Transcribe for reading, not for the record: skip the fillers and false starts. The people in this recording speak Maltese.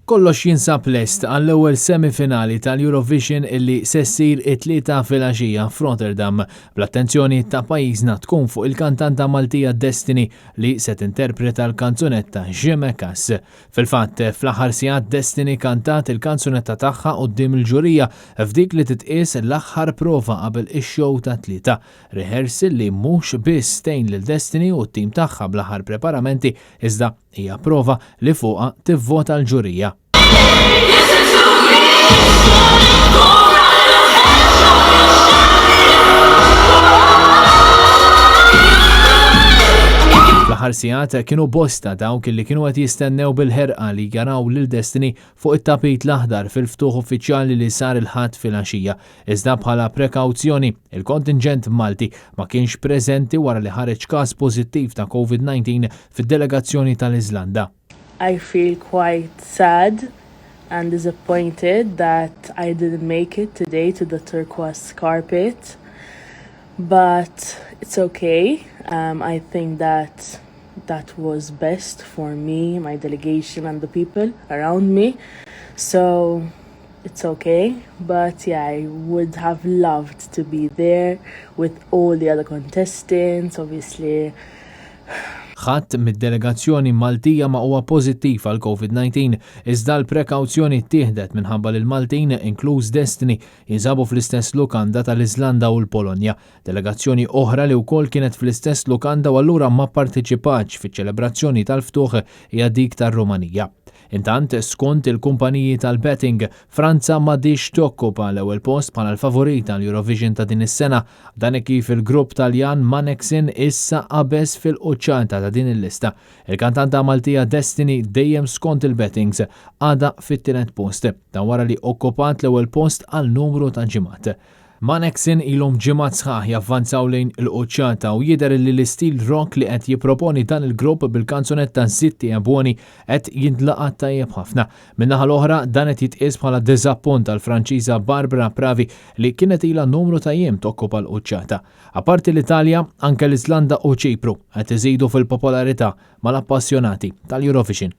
Kollox jinsab lest għall-ewwel semifinali tal-Eurovision illi se ssir it-tlieta filgħaxija f'Rotterdam bl-attenzjoni ta' pajjiżna tkun fuq il-kantanta Maltija Destiny li se tinterpreta l-kanzunetta Ġemekas. Fil-fatt fl-aħħar sigħat Destiny kantat il-kanzunetta tagħha quddiem il-ġurija f'dik li titqies l-aħħar prova qabel ix-show ta' tlieta. Rehearsal li mhux biss stejn lil Destiny u t-tim tagħha bl-aħħar preparamenti iżda hija prova li fuqha tivvota l-ġurija. Fl-aħħar sigħat kienu bosta dawk li kienu qed jistennew bil-ħerqa li jaraw lil Destiny fuq it-tapit l-aħdar fil-ftuħ uffiċjali li sar il-ħadd filgħaxija. Iżda bħala prekawzjoni il-kontinġent Malti ma kienx preżenti wara li ħareġ każ pożittiv ta' COVID-19 fid-delegazzjoni tal-Iżlanda. I feel quite sad and disappointed that I didn't make it today to the turquoise carpet, but it's okay. I think that was best for me, my delegation and the people around me, so it's okay. But yeah, I would have loved to be there with all the other contestants, obviously. Ħadd mid-delegazzjoni Maltija ma huwa pożittiv għal COVID-19 iżda l-prekawzjoni ttieħdet minħabba li l-Maltin inkluż Destiny jinsabu fl-istess lukanda tal-Iżlanda u l-Polonja. Delegazzjoni oħra li wkoll kienet fl-istess lukanda u allura ma pparteċipax fiċ-ċelebrazzjoni tal-ftuħ hija dik tar-Rumanija. Intant, skont il-kumpaniji tal-betting, Franza m'għadix tokkupa l-ewwel post bħala l-favorita l-Eurovision ta' din is-sena, dan kif il-grupp Taljan Måneskin issa qabeż fil-quċċata ta' din il-lista. Il-kantanta Maltija Destiny dejjem skont il-bettings għada fit-tielet post, dan wara li okkupat l-ewwel post għal numru ta' ġimgħat. Måneskin ilhom ġimgħat sħaħ javvanzaw lejn il-quċċata u jidher li l-istil rock li qed jipproponi dan il-grupp bil-kanzunetta Zitti Buoni qed jintlaqa' tajjeb ħafna. Min-naħa l-oħra dan qed jitqies bħala diżappunt tal-Franċiża Barbara Pravi li kienet ilha numru ta' jiem tokkupa l-quċċata. Apparti l-Italja, anke l-Iżlanda u Ċipru qed iżidu fil-popolarità mal-appassjonati tal-Eurovision.